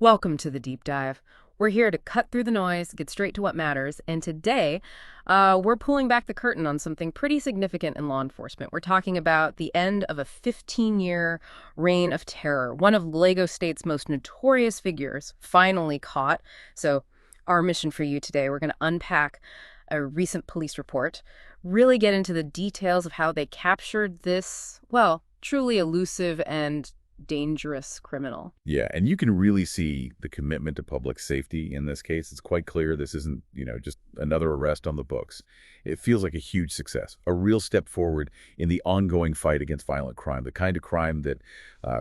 Welcome to the deep dive. We're here to cut through the noise, get straight to what matters, and today we're pulling back the curtain on something pretty significant in law enforcement. We're talking about the end of a 15-year reign of terror. One of Lagos State's most notorious figures finally caught. So our mission for you today, we're going to unpack a recent police report, really get into the details of how they captured this, well, truly elusive and dangerous criminal. Yeah, and you can really see the commitment to public safety in this case. It's quite clear this isn't, just another arrest on the books. It feels like a huge success, a real step forward in the ongoing fight against violent crime, the kind of crime that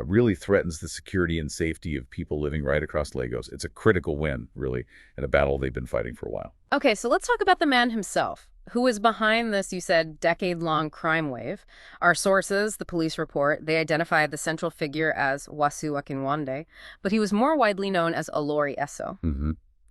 really threatens the security and safety of people living right across Lagos. It's a critical win, really, in a battle they've been fighting for a while. Okay, so let's talk about the man himself. Who is behind this, you said, decade-long crime wave? Our sources, the police report, they identified the central figure as Wasiu Akinwande, but he was more widely known as Olori Eso.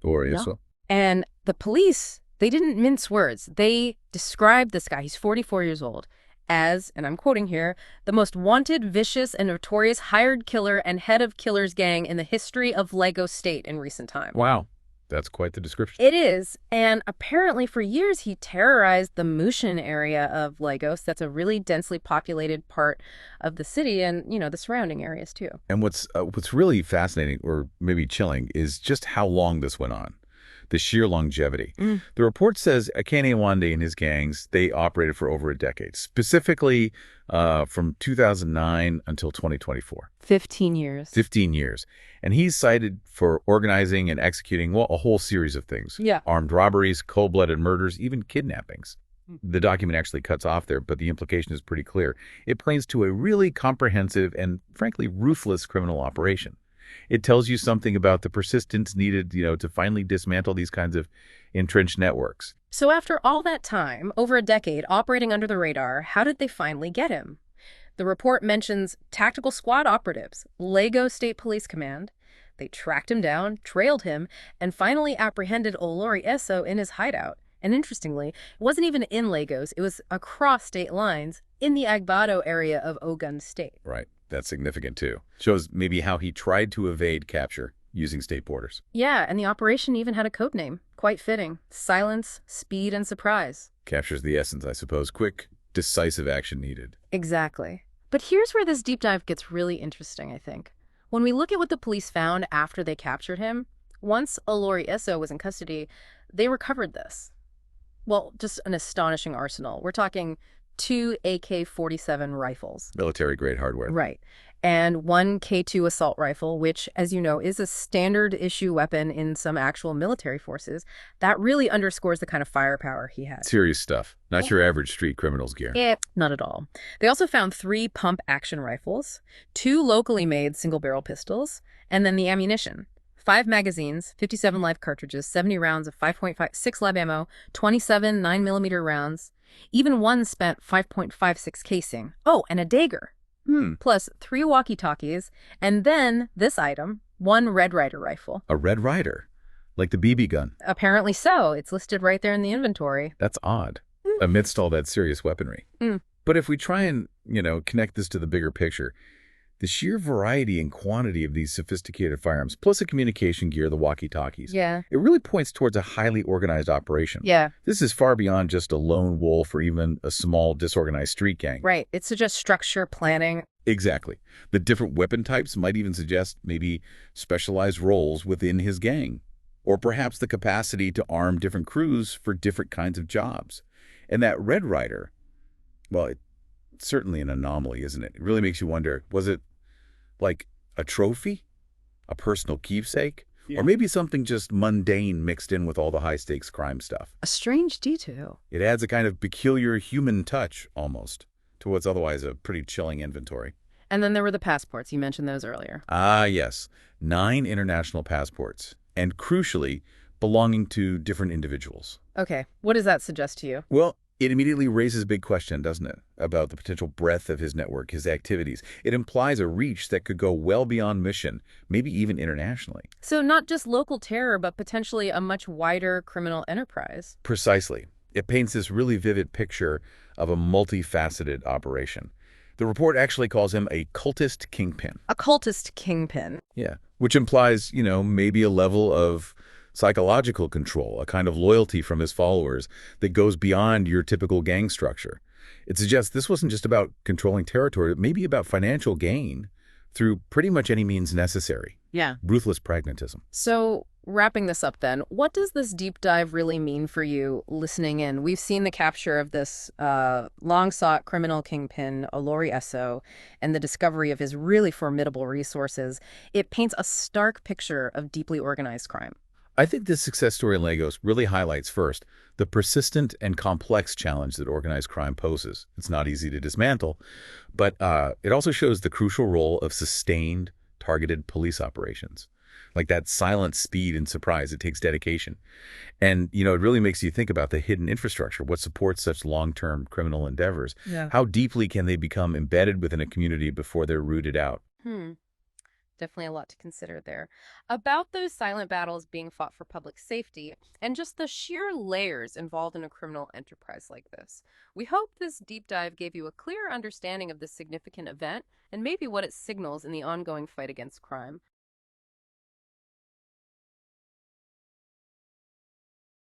Olori Eso. And the police, they didn't mince words. They described this guy, he's 44 years old, as, and I'm quoting here, the most wanted, vicious, and notorious hired killer and head of killers gang in the history of Lagos State in recent times. Wow. That's quite the description. It is. And apparently for years he terrorized the Mushin area of Lagos. That's a really densely populated part of the city and, the surrounding areas too. And what's really fascinating, or maybe chilling, is just how long this went on. The sheer longevity. The report says Akinwande and his gangs, they operated for over a decade, specifically from 2009 until 2024. 15 years. 15 years. And he's cited for organizing and executing, well, a whole series of things. Yeah. Armed robberies, cold-blooded murders, even kidnappings. The document actually cuts off there, but the implication is pretty clear. It points to a really comprehensive and, frankly, ruthless criminal operation. It tells you something about the persistence needed, to finally dismantle these kinds of entrenched networks. So after all that time, over a decade, operating under the radar, how did they finally get him? The report mentions tactical squad operatives, Lagos State Police Command. They tracked him down, trailed him, and finally apprehended Olori Eso in his hideout. And interestingly, it wasn't even in Lagos, it was across state lines in the Agbado area of Ogun State. Right. That's significant, too. Shows maybe how he tried to evade capture using state borders. Yeah, and the operation even had a code name. Quite fitting. Silence, speed, and surprise. Captures the essence, I suppose. Quick, decisive action needed. Exactly. But here's where this deep dive gets really interesting, I think. When we look at what the police found after they captured him, once Olori Eso was in custody, they recovered this. Well, just an astonishing arsenal. We're talking 2 AK-47 rifles. Military-grade hardware. Right. And 1 K2 assault rifle, which, as you know, is a standard-issue weapon in some actual military forces. That really underscores the kind of firepower he had. Serious stuff. Not your average street criminal's gear. Not at all. They also found 3 pump-action rifles, 2 locally made single-barrel pistols, and then the ammunition. 5 magazines, 57 live cartridges, 70 rounds of 5.56 live ammo, 27 9mm rounds, even 1 spent 5.56 casing. Oh, and a dagger. Plus 3 walkie-talkies, and then this item, 1 Red Ryder rifle. A Red Ryder? Like the BB gun? Apparently so. It's listed right there in the inventory. That's odd, amidst all that serious weaponry. But if we try and, connect this to the bigger picture, the sheer variety and quantity of these sophisticated firearms, plus the communication gear, the walkie-talkies, it really points towards a highly organized operation. Yeah. This is far beyond just a lone wolf or even a small, disorganized street gang. Right. It suggests structure, planning. Exactly. The different weapon types might even suggest maybe specialized roles within his gang, or perhaps the capacity to arm different crews for different kinds of jobs. And that Red Ryder, well, it's certainly an anomaly, isn't it? It really makes you wonder, was it like a trophy, a personal keepsake, or maybe something just mundane mixed in with all the high-stakes crime stuff? A strange detail. It adds a kind of peculiar human touch, almost, to what's otherwise a pretty chilling inventory. And then there were the passports. You mentioned those earlier. Ah, yes. 9 international passports, and crucially, belonging to different individuals. Okay, what does that suggest to you? Well, it immediately raises a big question, doesn't it, about the potential breadth of his network, his activities. It implies a reach that could go well beyond Mushin, maybe even internationally. So not just local terror, but potentially a much wider criminal enterprise. Precisely. It paints this really vivid picture of a multifaceted operation. The report actually calls him a cultist kingpin. A cultist kingpin. Yeah, which implies, maybe a level of psychological control, a kind of loyalty from his followers that goes beyond your typical gang structure. It suggests this wasn't just about controlling territory, but maybe about financial gain through pretty much any means necessary. Yeah. Ruthless pragmatism. So, wrapping this up then, what does this deep dive really mean for you listening in? We've seen the capture of this long-sought criminal kingpin, Olori Eso, and the discovery of his really formidable resources. It paints a stark picture of deeply organized crime. I think this success story in Lagos really highlights first the persistent and complex challenge that organized crime poses. It's not easy to dismantle, but it also shows the crucial role of sustained, targeted police operations. Like that silent speed and surprise, it takes dedication. And, it really makes you think about the hidden infrastructure, what supports such long-term criminal endeavors. Yeah. How deeply can they become embedded within a community before they're rooted out? Definitely a lot to consider there. About those silent battles being fought for public safety and just the sheer layers involved in a criminal enterprise like this. We hope this deep dive gave you a clear understanding of this significant event and maybe what it signals in the ongoing fight against crime.